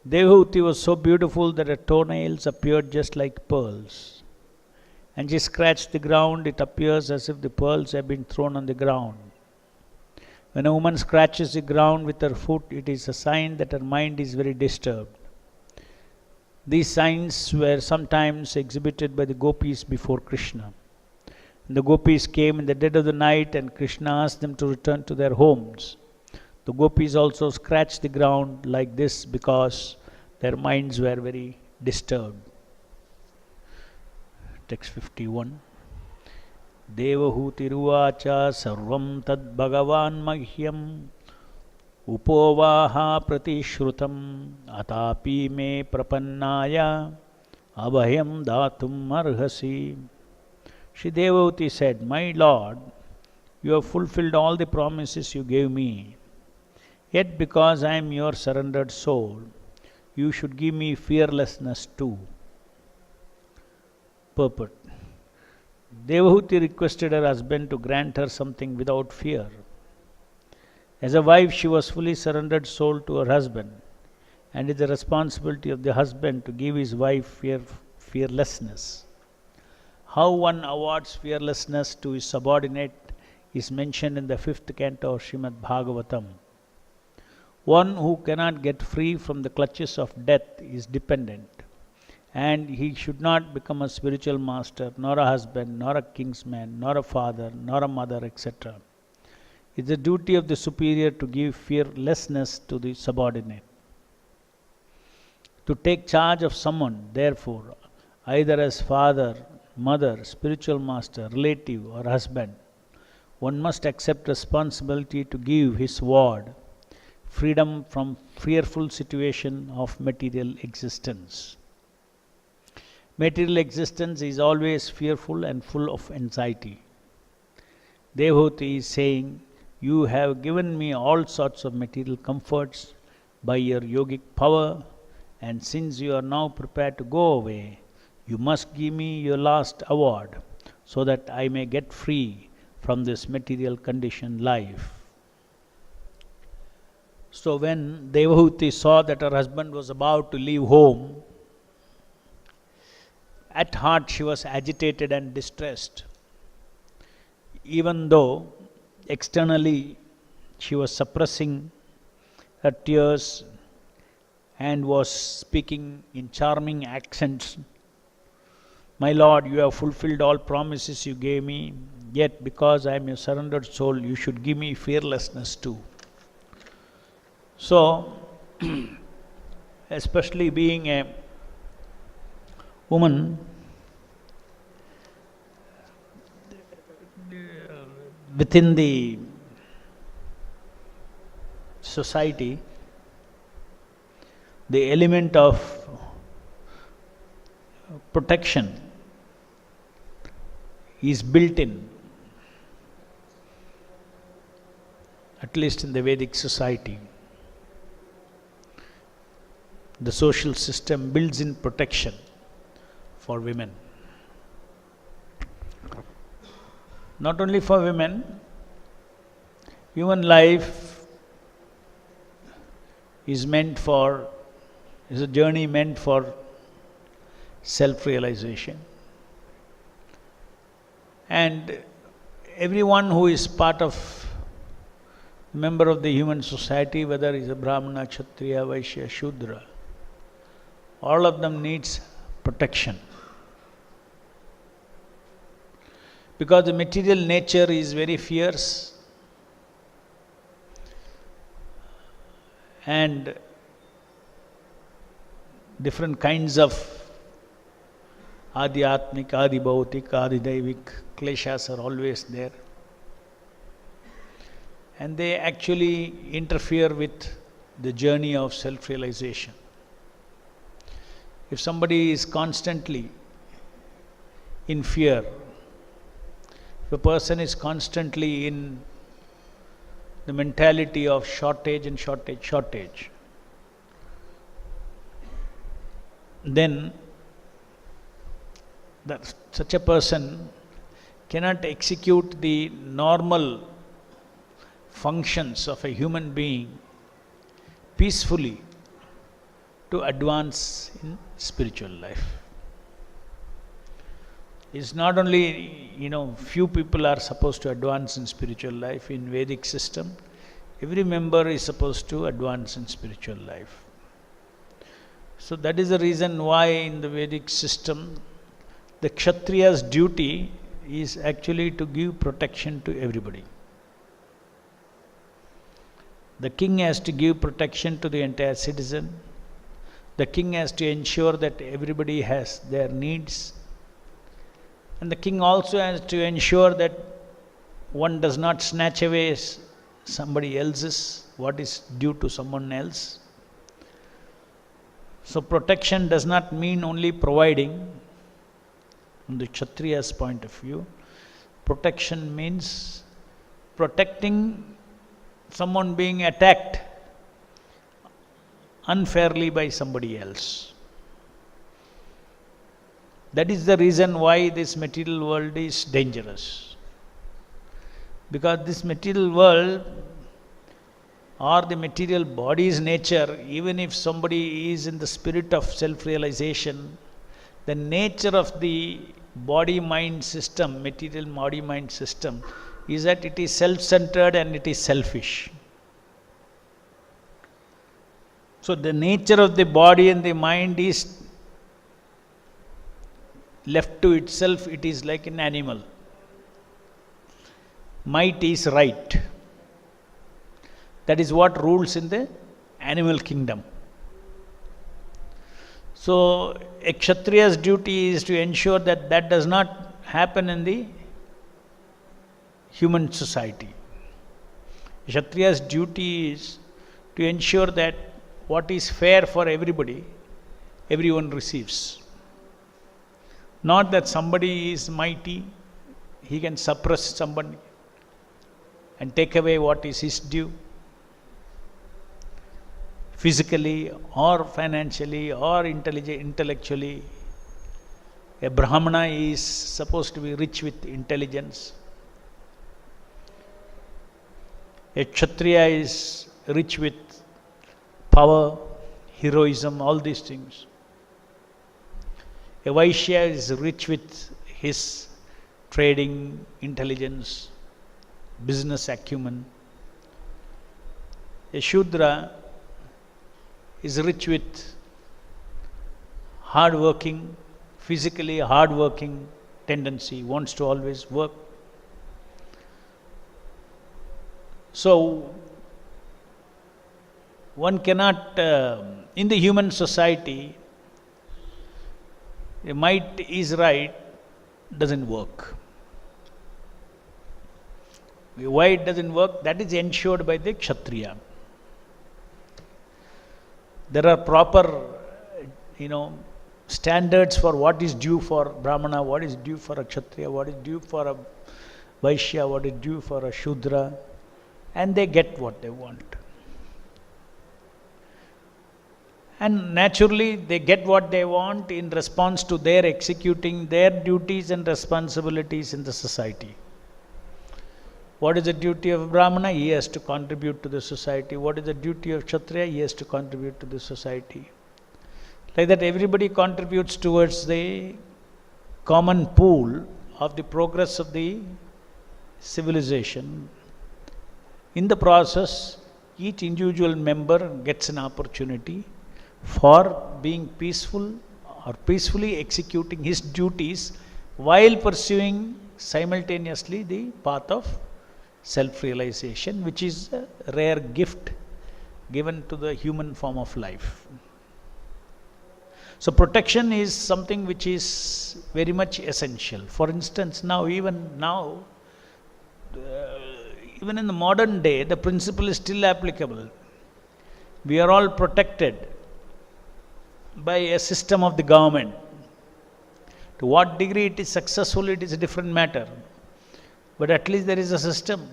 Devahuti was so beautiful that her toenails appeared just like pearls. And she scratched the ground, it appears as if the pearls had been thrown on the ground. When a woman scratches the ground with her foot, it is a sign that her mind is very disturbed. These signs were sometimes exhibited by the gopis before Krishna. The gopis came in the dead of the night and Krishna asked them to return to their homes. The gopis also scratched the ground like this because their minds were very disturbed. Text 51. Devahutiruvacha sarvam tad bhagavan mahyam upovaha pratishrutam atapi me prapannaya abhayam datum arhasi. Shri Devahuti said, "My Lord, you have fulfilled all the promises you gave me. Yet because I am your surrendered soul, you should give me fearlessness too." Purport. Devahuti requested her husband to grant her something without fear. As a wife, she was fully surrendered soul to her husband, and it is the responsibility of the husband to give his wife fearlessness. How one awards fearlessness to his subordinate is mentioned in the 5th canto of Srimad Bhagavatam. One who cannot get free from the clutches of death is dependent, and he should not become a spiritual master, nor a husband, nor a kinsman, nor a father, nor a mother, etc. It is the duty of the superior to give fearlessness to the subordinate. To take charge of someone, therefore, either as father, mother, spiritual master, relative, or husband, one must accept responsibility to give his ward freedom from fearful situation of material existence. Material existence is always fearful and full of anxiety. Devahuti is saying, "You have given me all sorts of material comforts by your yogic power, and since you are now prepared to go away, you must give me your last award so that I may get free from this material conditioned life." So when Devahuti saw that her husband was about to leave home, at heart she was agitated and distressed. Even though externally she was suppressing her tears and was speaking in charming accents, "My Lord, you have fulfilled all promises you gave me, yet because I am a surrendered soul, you should give me fearlessness too." So, especially being a woman, within the society, the element of protection is built in, at least in the Vedic society. The social system builds in protection for women. Not only for women, human life is a journey meant for self-realization. And everyone who is member of the human society, whether he is a Brahmana, Kshatriya, Vaishya, Shudra, all of them needs protection. Because the material nature is very fierce, and different kinds of Adhyatmik, Adibhautik, Adidaivik kleshas are always there. And they actually interfere with the journey of self-realization. If somebody is constantly in fear, if a person is constantly in the mentality of shortage and shortage, then such a person cannot execute the normal functions of a human being peacefully to advance in spiritual life. It's not only, few people are supposed to advance in spiritual life. In Vedic system, every member is supposed to advance in spiritual life. So that is the reason why in the Vedic system, the Kshatriya's duty is actually to give protection to everybody. The king has to give protection to the entire citizen. The king has to ensure that everybody has their needs. And the king also has to ensure that one does not snatch away somebody else's, what is due to someone else. So protection does not mean only providing. From the Kshatriya's point of view, protection means protecting someone being attacked unfairly by somebody else. That is the reason why this material world is dangerous. Because this material world or the material body's nature, even if somebody is in the spirit of self-realization, the nature of the body-mind system, material body-mind system, is that it is self-centered and it is selfish. So the nature of the body and the mind is left to itself, it is like an animal. Might is right. That is what rules in the animal kingdom. So a Kshatriya's duty is to ensure that that does not happen in the human society. A Kshatriya's duty is to ensure that what is fair for everybody, everyone receives. Not that somebody is mighty, he can suppress somebody and take away what is his due, physically or financially or intellectually. A Brahmana is supposed to be rich with intelligence. A Kshatriya is rich with power, heroism, all these things. A Vaishya is rich with his trading, intelligence, business acumen. A Shudra is rich with hard-working, physically hard-working tendency, wants to always work. So, one cannot, in the human society, a might is right doesn't work. Why it doesn't work? That is ensured by the Kshatriya. There are proper, standards for what is due for Brahmana, what is due for a Kshatriya, what is due for a Vaishya, what is due for a Shudra, and they get what they want. And naturally, they get what they want in response to their executing their duties and responsibilities in the society. What is the duty of Brahmana? He has to contribute to the society. What is the duty of Kshatriya? He has to contribute to the society. Like that, everybody contributes towards the common pool of the progress of the civilization. In the process, each individual member gets an opportunity for being peaceful or peacefully executing his duties while pursuing simultaneously the path of self-realization, which is a rare gift given to the human form of life. So protection is something which is very much essential. For instance, even in the modern day, the principle is still applicable. We are all protected by a system of the government. To what degree it is successful, it is a different matter. But at least there is a system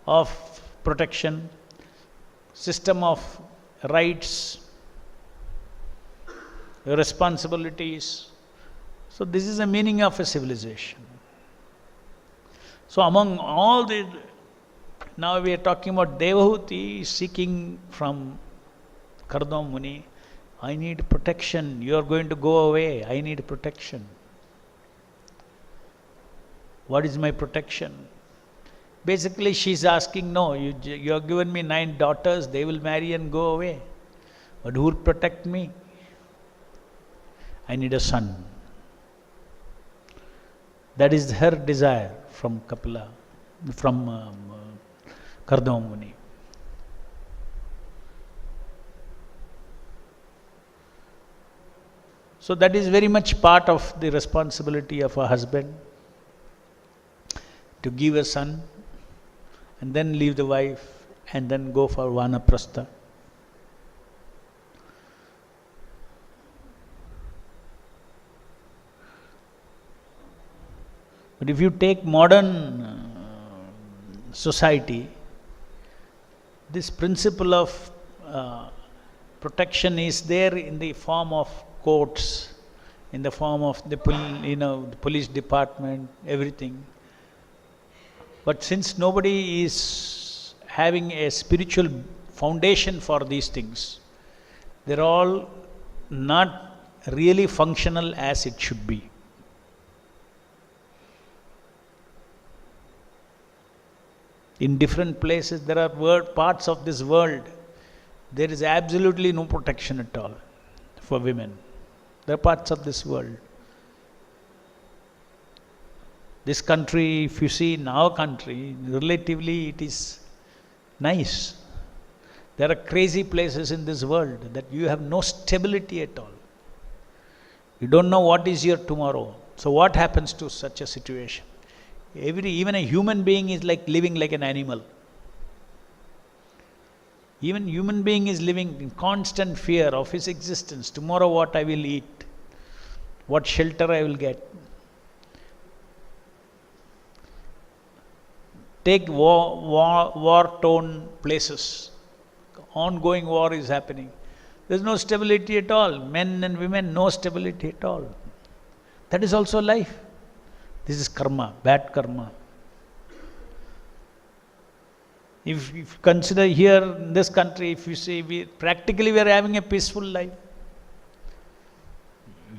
of protection, system of rights, responsibilities. So this is the meaning of a civilization. So among all now we are talking about Devahuti seeking from Kardama Muni, I need protection. You are going to go away. I need protection. What is my protection? Basically, she's asking, no, you have given me 9 daughters, they will marry and go away. But who will protect me? I need a son. That is her desire from Kapila, from Kardama Muni. So that is very much part of the responsibility of a husband, to give a son and then leave the wife and then go for Vanaprastha. But if you take modern society, this principle of protection is there in the form of courts, in the form of the police department, everything. But since nobody is having a spiritual foundation for these things, they're all not really functional as it should be. In different places, there are parts of this world, there is absolutely no protection at all for women. There are parts of this world. This country, if you see in our country, relatively it is nice. There are crazy places in this world that you have no stability at all. You don't know what is your tomorrow. So what happens to such a situation? Even a human being is like living like an animal. Even human being is living in constant fear of his existence. Tomorrow what I will eat, what shelter I will get. Take war-torn places. Ongoing war is happening. There is no stability at all. Men and women, no stability at all. That is also life. This is karma, bad karma. If you consider here in this country, if you see, practically we are having a peaceful life.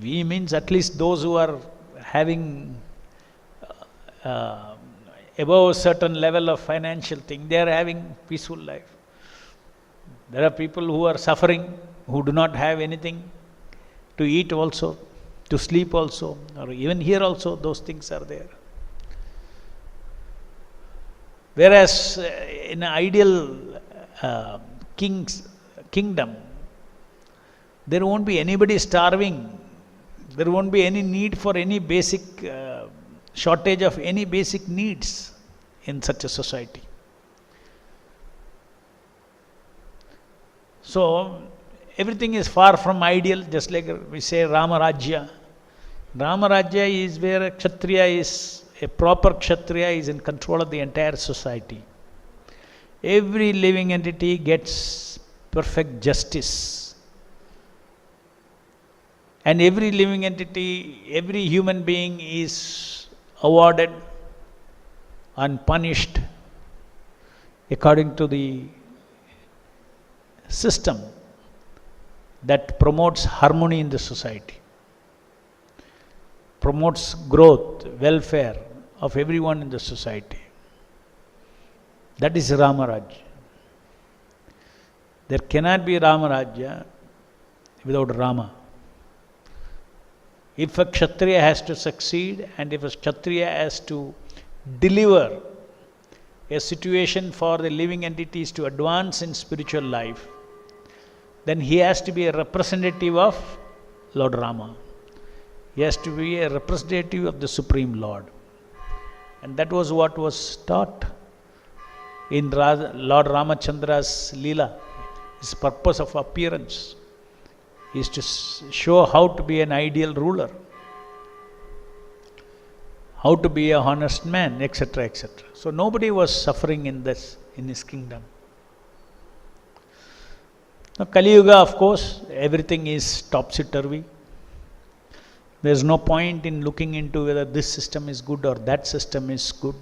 We means at least those who are having above a certain level of financial thing, they are having peaceful life. There are people who are suffering, who do not have anything to eat also, to sleep also, or even here also those things are there. Whereas in an ideal kingdom, there won't be anybody starving, there won't be any need for any basic shortage of any basic needs in such a society. So everything is far from ideal, just like we say Rama Rajya. Rama Rajya is where a Kshatriya is, a proper Kshatriya is in control of the entire society. Every living entity gets perfect justice. And every living entity, every human being is awarded and punished according to the system that promotes harmony in the society, promotes growth, welfare of everyone in the society. That is Rama Rajya. There cannot be Rama Rajya without Rama. If a Kshatriya has to succeed and if a Kshatriya has to deliver a situation for the living entities to advance in spiritual life, then he has to be a representative of Lord Rama. He has to be a representative of the Supreme Lord. And that was what was taught in Lord Ramachandra's Leela. His purpose of appearance is to show how to be an ideal ruler, how to be a honest man, etc., etc. So nobody was suffering in his kingdom. Now Kali Yuga, of course, everything is topsy-turvy. There is no point in looking into whether this system is good or that system is good.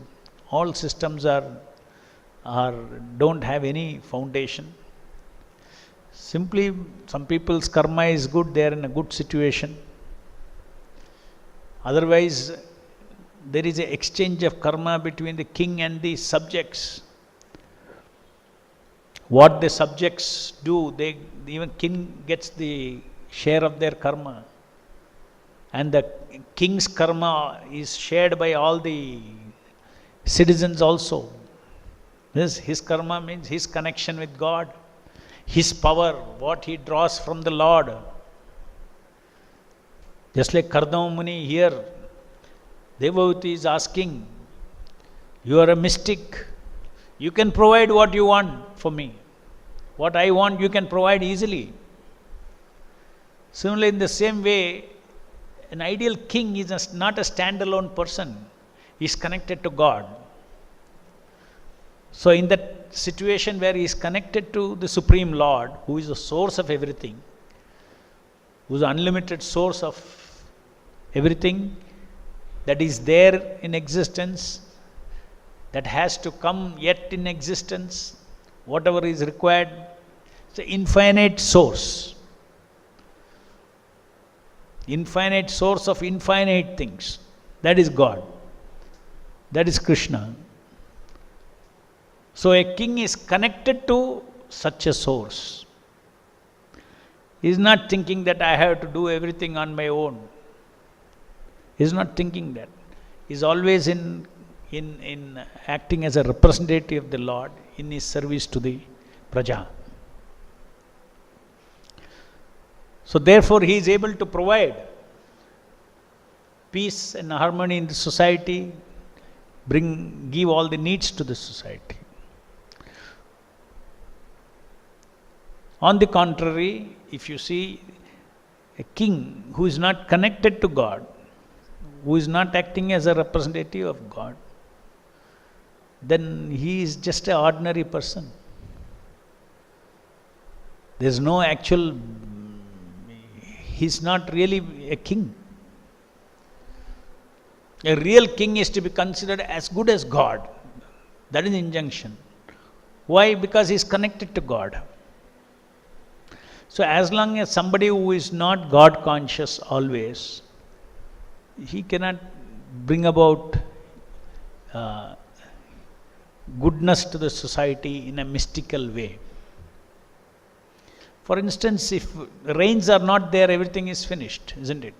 All systems don't have any foundation. Simply, some people's karma is good, they are in a good situation. Otherwise, there is an exchange of karma between the king and the subjects. What the subjects do, even king gets the share of their karma. And the king's karma is shared by all the citizens also. His karma means his connection with God, his power, what he draws from the Lord. Just like Kardama Muni here, Devavati is asking, you are a mystic, you can provide what you want for me. What I want, you can provide easily. Similarly, in the same way, an ideal king is not a standalone person. He is connected to God. So in that situation where he is connected to the Supreme Lord, who is the source of everything, who is the unlimited source of everything that is there in existence, that has to come yet in existence, whatever is required, it's an infinite source. Infinite source of infinite things. That is God. That is Krishna. So a king is connected to such a source. He is not thinking that I have to do everything on my own. He is not thinking that. He is always in acting as a representative of the Lord in his service to the praja. So therefore he is able to provide peace and harmony in the society, give all the needs to the society. On the contrary, if you see a king who is not connected to God, who is not acting as a representative of God, then he is just an ordinary person. There is no actual, he is not really a king. A real king is to be considered as good as God. That is the injunction. Why? Because he is connected to God. So as long as somebody who is not God conscious always, he cannot bring about goodness to the society in a mystical way. For instance, if rains are not there, everything is finished, isn't it?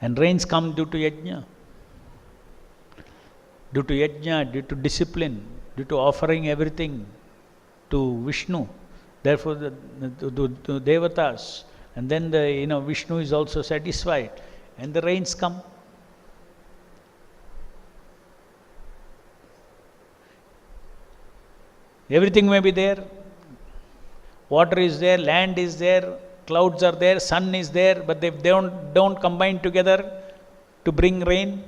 And rains come due to yajna. Due to yajna, due to discipline, due to offering everything to Vishnu. Therefore, the devatas, and then Vishnu is also satisfied, and the rains come. Everything may be there. Water is there, land is there, clouds are there, sun is there, but if they don't combine together to bring rain,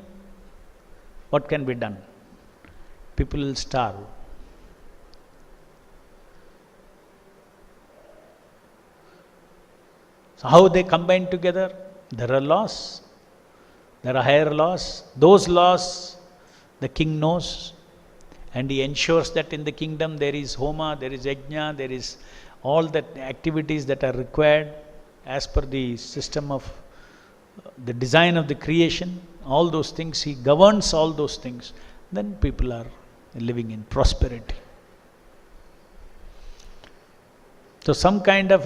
what can be done? People will starve. So how they combine together? There are laws. There are higher laws. Those laws the king knows, and he ensures that in the kingdom there is homa, there is yajna, there is all the activities that are required as per the system of the design of the creation. All those things, he governs all those things. Then people are living in prosperity. So some kind of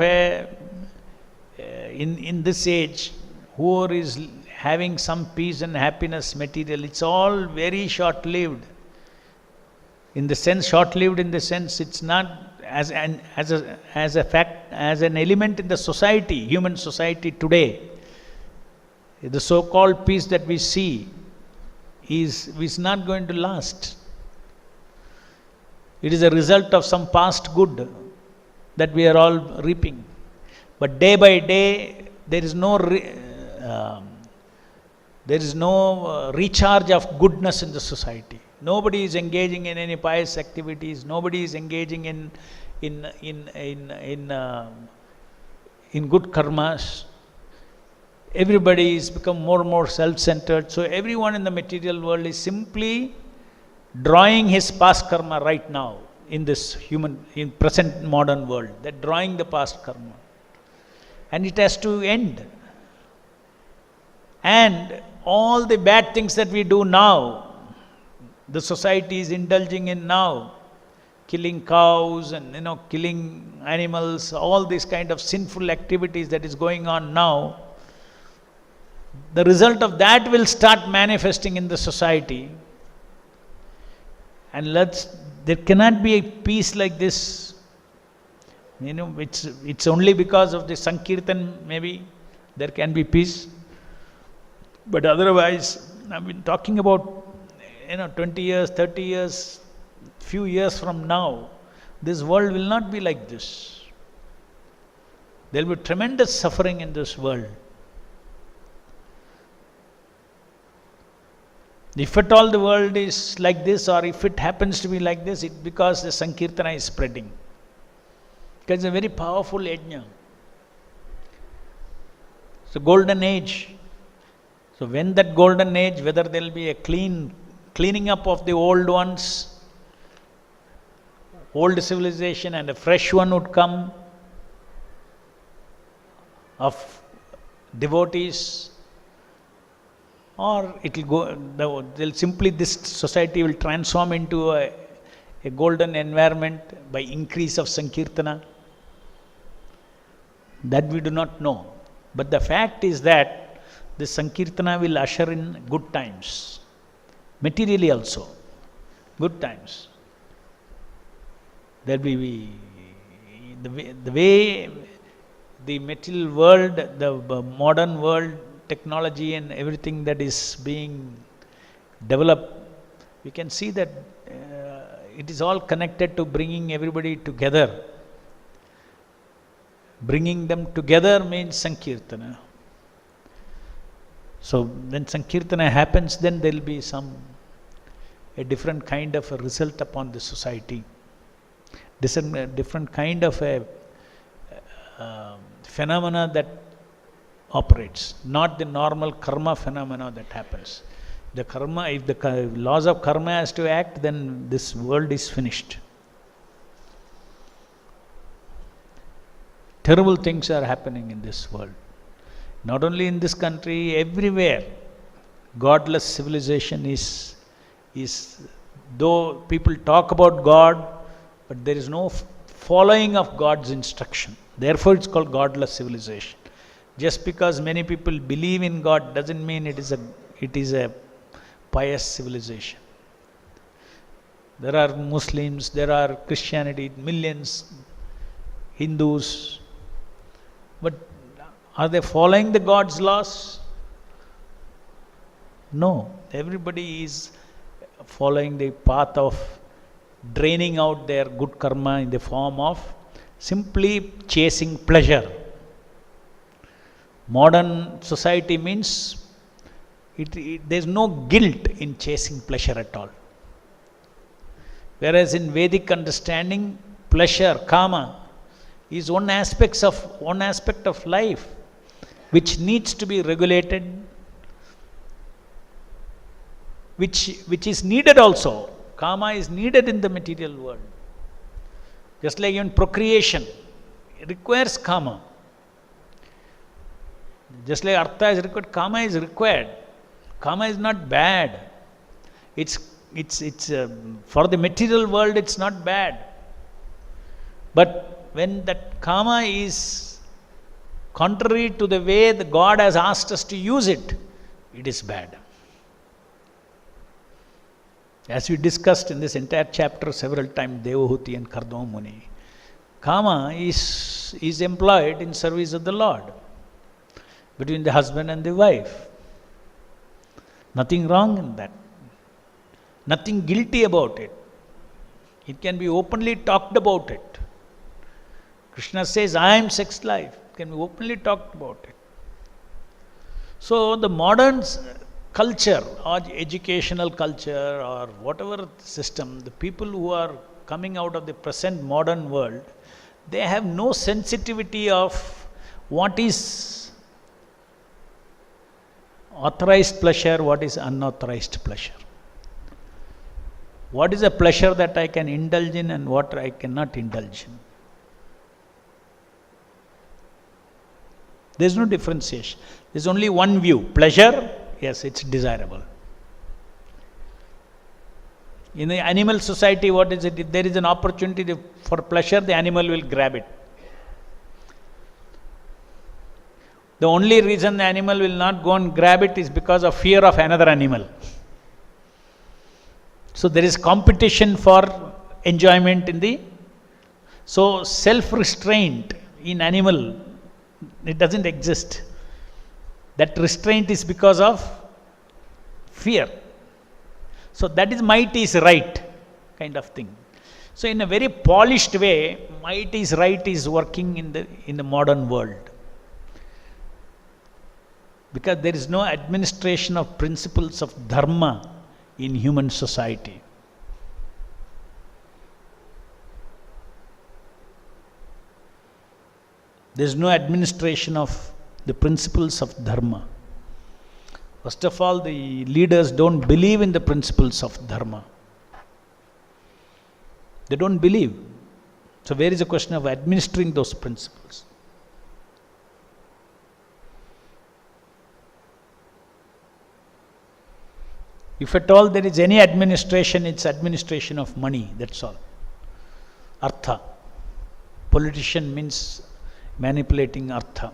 in this age, whoever is having some peace and happiness material, it's all very short-lived. In the sense, short-lived in the sense, it's not as an element in the society, human society today. The so-called peace that we see is not going to last. It is a result of some past good that we are all reaping. But day by day, there is no recharge of goodness in the society. Nobody is engaging in any pious activities. Nobody is engaging in good karmas. Everybody is become more and more self-centered. So everyone in the material world is simply drawing his past karma right now. in this in present modern world. They're drawing the past karma. And it has to end. And all the bad things that we do now, the society is indulging in now, killing cows and killing animals, all these kind of sinful activities that is going on now, the result of that will start manifesting in the society. And there cannot be a peace like this. It's only because of the Sankirtan maybe there can be peace. But otherwise, I've been talking about 20 years, 30 years, few years from now, this world will not be like this. There will be tremendous suffering in this world. If at all the world is like this, or if it happens to be like this, it's because the Sankirtana is spreading. Because it's a very powerful yajna. It's a golden age. So when that golden age, whether there will be a cleaning up of the old ones, old civilization, and a fresh one would come of devotees, or it will go, simply this society will transform into a golden environment by increase of Sankirtana. That we do not know. But the fact is that the Sankirtana will usher in good times. Materially also. Good times. There will be the way the material world, the modern world, technology and everything that is being developed, we can see that it is all connected to bringing everybody together. Bringing them together means Sankirtana. So when Sankirtana happens, then there will be a different kind of a result upon the society. Different kind of a phenomena that operates, not the normal karma phenomena that happens. The karma, if the laws of karma has to act, then this world is finished. Terrible things are happening in this world. Not only in this country, everywhere. Godless civilization is though people talk about God, but there is no following of God's instruction. Therefore it's called godless civilization. Just because many people believe in God doesn't mean it is a pious civilization. There are Muslims, there are Christianity, millions, Hindus, but are they following the God's laws? No. Everybody is following the path of draining out their good karma in the form of simply chasing pleasure. Modern society means there is no guilt in chasing pleasure at all. Whereas in Vedic understanding, pleasure, kama, is one aspect of life which needs to be regulated, which is needed also. Kama is needed in the material world. Just like even procreation, it requires kama. Just like artha is required, kama is required. Kama is not bad. It's for the material world it's not bad. But when that kama is contrary to the way the God has asked us to use it, it is bad. As we discussed in this entire chapter several times, Devahuti and Kardama Muni, kama is employed in service of the Lord, between the husband and the wife. Nothing wrong in that. Nothing guilty about it. It can be openly talked about it. Krishna says, I am sex life. It can be openly talked about it. So the modern culture or educational culture or whatever system, the people who are coming out of the present modern world, they have no sensitivity of what is authorized pleasure, what is unauthorized pleasure. What is a pleasure that I can indulge in and what I cannot indulge in? There is no differentiation. There is only one view. Pleasure, yes, it's desirable. In the animal society, what is it? If there is an opportunity for pleasure, the animal will grab it. The only reason the animal will not go and grab it is because of fear of another animal. So there is competition for enjoyment in the... So self-restraint in animal, it doesn't exist. That restraint is because of fear. So that is might is right kind of thing. So in a very polished way, might is right is working in the modern world. Because there is no administration of principles of dharma in human society. There is no administration of the principles of dharma. First of all, the leaders don't believe in the principles of dharma. They don't believe. So where is the question of administering those principles? If at all there is any administration, it's administration of money, that's all. Artha. Politician means manipulating artha.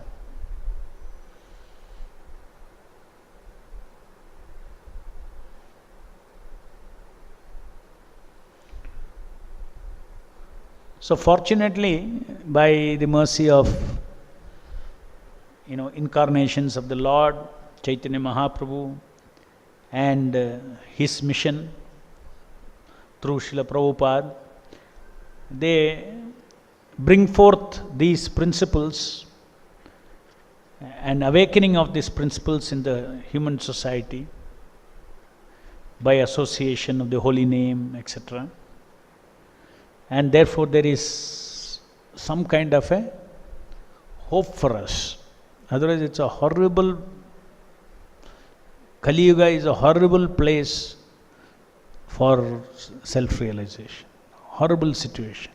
So fortunately, by the mercy of incarnations of the Lord, Chaitanya Mahaprabhu, and his mission through Srila Prabhupada, they bring forth these principles and awakening of these principles in the human society by association of the holy name, etc. And therefore there is some kind of a hope for us. Otherwise it's a horrible, Kali Yuga is a horrible place for self-realization. Horrible situation.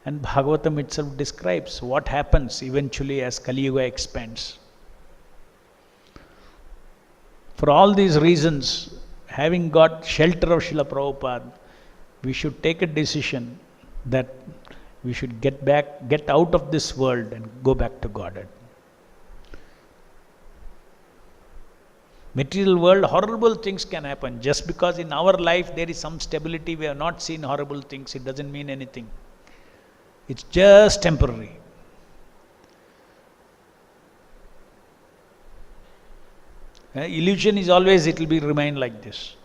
And Bhagavatam itself describes what happens eventually as Kali Yuga expands. For all these reasons, having got shelter of Srila Prabhupada, we should take a decision that we should get out of this world and go back to Godhead. Material world, horrible things can happen. Just because in our life there is some stability, we have not seen horrible things, it doesn't mean anything. It's just temporary. Illusion is always, it will remain like this.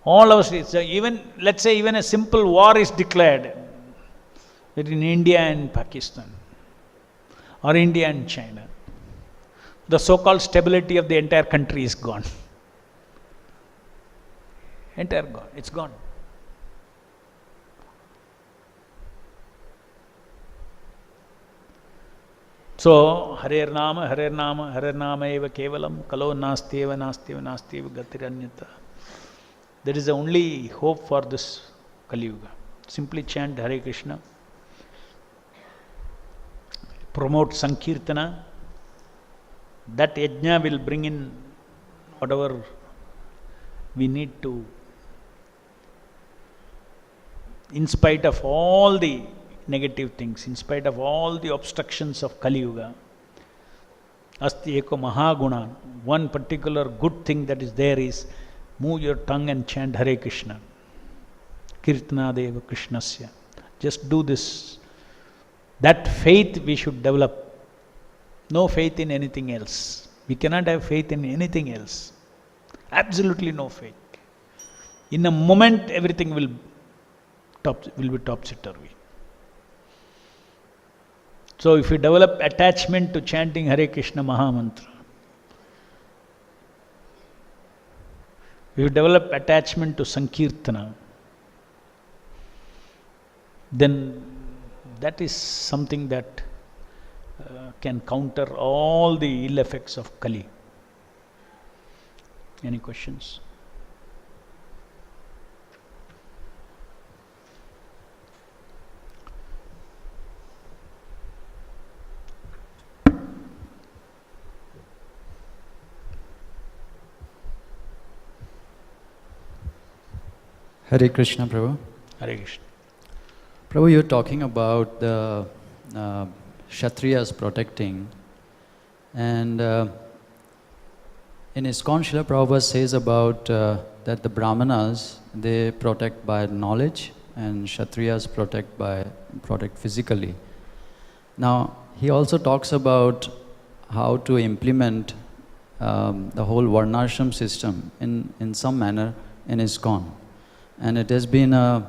All of us, even, let's say even a simple war is declared between India and Pakistan, or India and China. The so-called stability of the entire country is gone. Entire gone, it's gone. So, Hare Nama eva kevalam, kalo nastyeva gatiranyata. There is the only hope for this Kali Yuga. Simply chant Hare Krishna, promote Sankirtana. That yajna will bring in whatever we need to, in spite of all the negative things, in spite of all the obstructions of Kali Yuga. Asti eko mahaguna. One particular good thing that is there is move your tongue and chant Hare Krishna. Kirtana deva Krishnasya. Just do this. That faith we should develop. No faith in anything else. We cannot have faith in anything else. Absolutely no faith. In a moment, everything will be topsy-turvy. So if you develop attachment to chanting Hare Krishna Mahamantra, if you develop attachment to Sankirtana, then that is something that can counter all the ill effects of Kali. Any questions? Hare Krishna, Prabhu. Hare Krishna. Prabhu, you're talking about the Kshatriyas protecting, and in ISKCON, Srila Prabhupada says about that the Brahmanas, they protect by knowledge, and Kshatriyas protect physically. Now, he also talks about how to implement the whole Varnashram system in some manner in ISKCON. And it has been a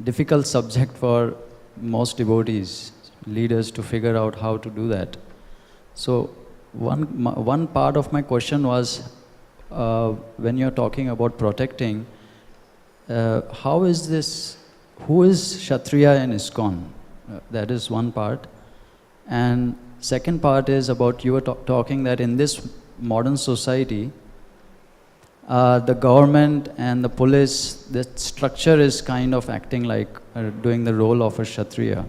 difficult subject for most devotees, leaders, to figure out how to do that. So one part of my question was, when you're talking about protecting, how is this, who is Kshatriya in ISKCON? That is one part. And second part is about, you were talking that in this modern society, the government and the police, the structure is kind of acting like doing the role of a Kshatriya.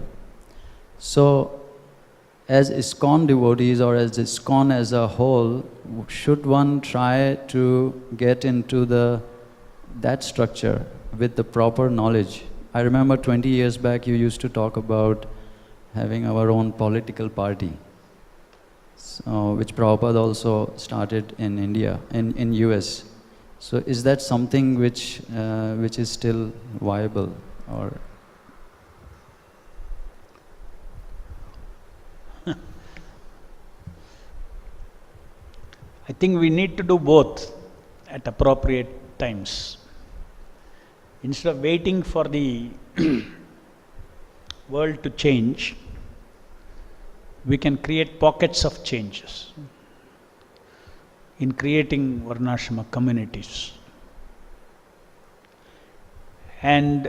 So, as ISKCON devotees, or as ISKCON as a whole, should one try to get into that structure with the proper knowledge? I remember 20 years back you used to talk about having our own political party, so, which Prabhupada also started in India, in US. So is that something which is still viable, or? I think we need to do both at appropriate times. Instead of waiting for the world to change, we can create pockets of changes in creating Varnashrama communities. And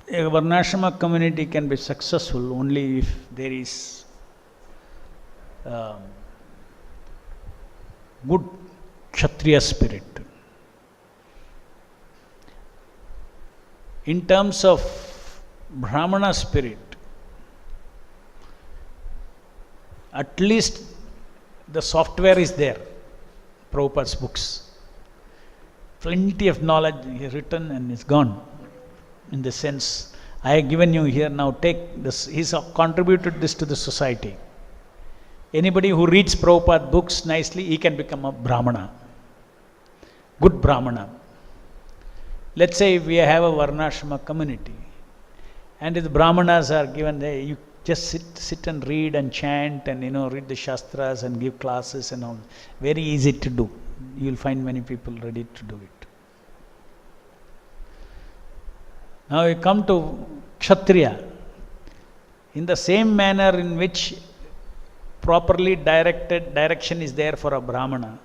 a Varnashrama community can be successful only if there is good Kshatriya spirit. In terms of Brahmana spirit, at least the software is there. Prabhupada's books. Plenty of knowledge is written and is gone. In the sense, I have given you here, now take this, he's contributed this to the society. Anybody who reads Prabhupada books nicely, he can become a Brahmana. Good Brahmana. Let's say if we have a Varnashrama community, and if the Brahmanas are given, you just sit and read and chant and read the Shastras and give classes and all. Very easy to do. You will find many people ready to do it. Now we come to Kshatriya. In the same manner in which properly direction is there for a Brahmana,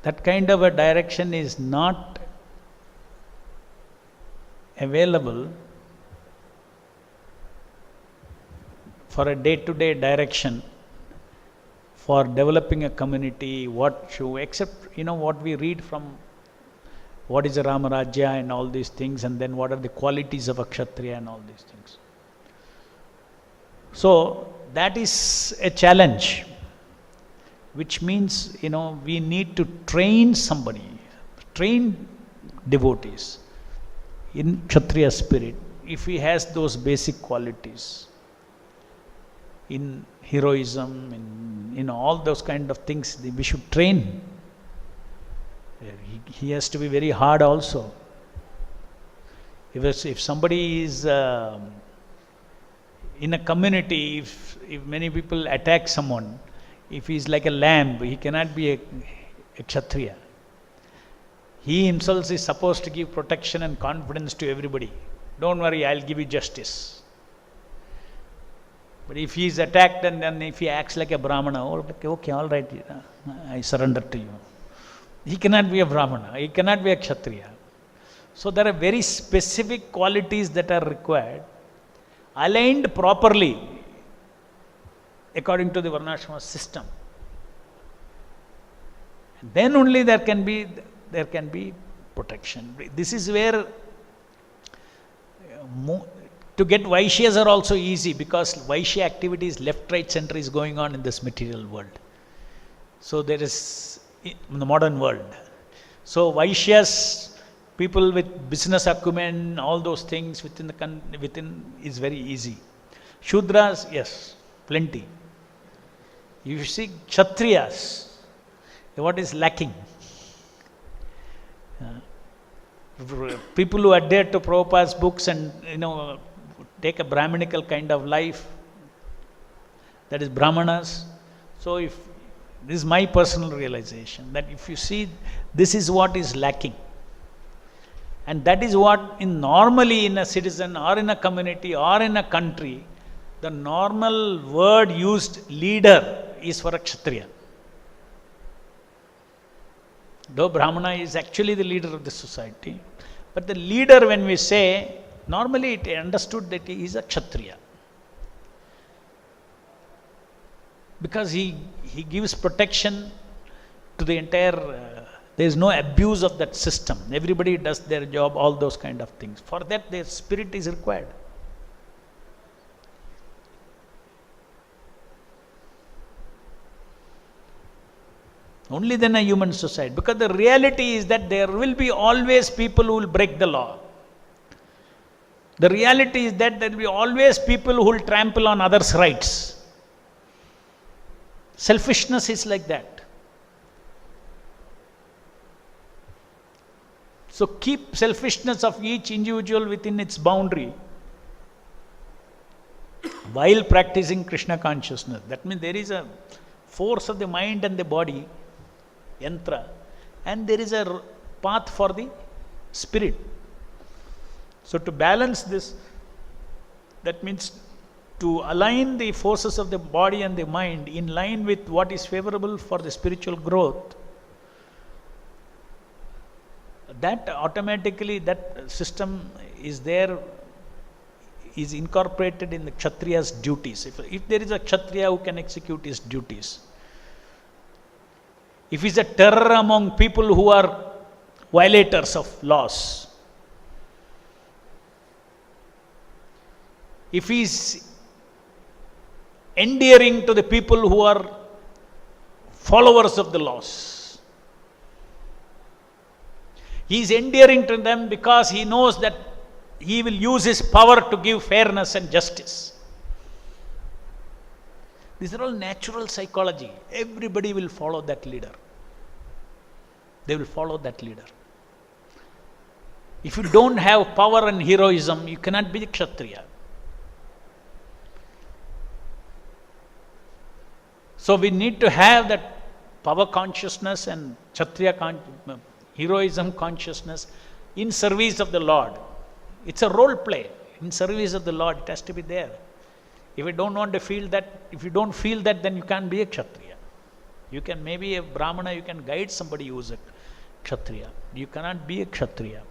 that kind of a direction is not available for a day-to-day direction for developing a community, except what we read from what is a Ramarajya and all these things, and then what are the qualities of a Kshatriya and all these things. So that is a challenge, which means we need to train somebody, train devotees in Kshatriya spirit, if he has those basic qualities, in heroism, in all those kind of things, we should train. He has to be very hard also. If somebody is in a community, if many people attack someone, if he is like a lamb, he cannot be a Kshatriya. He himself is supposed to give protection and confidence to everybody. Don't worry, I'll give you justice. But if he is attacked and then if he acts like a Brahmana, okay, all right, I surrender to you. He cannot be a Brahmana, he cannot be a Kshatriya. So there are very specific qualities that are required, aligned properly according to the Varnashrama system. And then only there can be protection. This is where to get Vaishyas are also easy, because Vaishya activities left, right, center is going on in this material world. So there is in the modern world. So Vaishyas, people with business acumen, all those things within is very easy. Shudras, yes, plenty. You see Kshatriyas, what is lacking? People who adhere to Prabhupada's books and take a Brahminical kind of life, that is Brahmanas. So this is my personal realization, that if you see, this is what is lacking. And that is what normally in a citizen or in a community or in a country, the normal word used, leader, is for a Kshatriya. Though Brahmana is actually the leader of the society, but the leader, when we say, normally it understood that he is a Kshatriya. Because he gives protection to the entire, there is no abuse of that system. Everybody does their job, all those kind of things. For that, their spirit is required. Only then a human society. Because the reality is that there will be always people who will break the law. The reality is that there will be always people who will trample on others' rights. Selfishness is like that. So keep selfishness of each individual within its boundary while practicing Krishna consciousness. That means there is a force of the mind and the body, yantra, and there is a path for the spirit. So to balance this, that means to align the forces of the body and the mind in line with what is favorable for the spiritual growth, that automatically, that system is there, is incorporated in the Kshatriya's duties. If there is a Kshatriya who can execute his duties, if he is a terror among people who are violators of laws, if he is endearing to the people who are followers of the laws, he is endearing to them because he knows that he will use his power to give fairness and justice. These are all natural psychology. Everybody will follow that leader. They will follow that leader. If you don't have power and heroism, you cannot be a Kshatriya. So we need to have that power consciousness and Kshatriya heroism consciousness in service of the Lord. It's a role play. In service of the Lord, it has to be there. If you don't want to feel that, if you don't feel that, then you can't be a Kshatriya. You can maybe a Brahmana, you can guide somebody who is a Kshatriya. You cannot be a Kshatriya.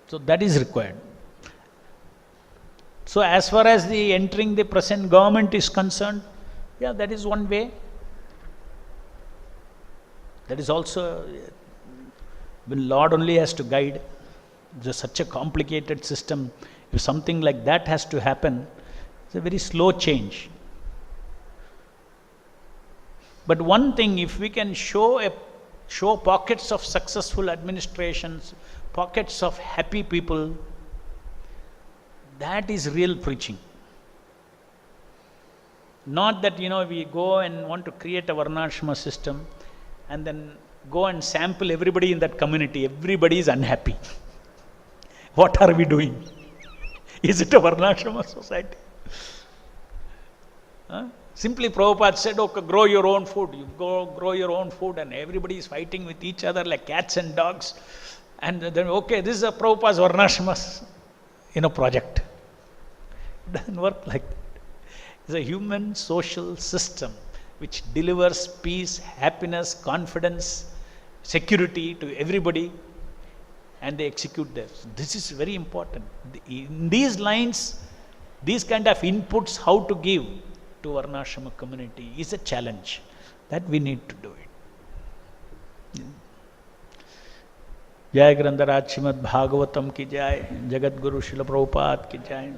So that is required. So as far as the entering the present government is concerned, yeah, that is one way. That is also, when Lord only has to guide. There's such a complicated system. If something like that has to happen, it's a very slow change. But one thing, if we can show pockets of successful administrations, pockets of happy people, that is real preaching. Not that, we go and want to create a Varnashrama system and then go and sample everybody in that community. Everybody is unhappy. What are we doing? Is it a Varnashrama society? Simply Prabhupada said, okay, grow your own food. You go grow your own food, and everybody is fighting with each other like cats and dogs. And then, okay, this is a Prabhupada's Varnashrama project. It doesn't work like that. It's a human social system which delivers peace, happiness, confidence, security to everybody, and they execute this. This is very important. In these lines, these kind of inputs, how to give to Varnashrama community is a challenge that we need to do it. Jai Grandaraj Srimad Bhagavatam ki jai, Jagat Guru Srila Prabhupada ki jai.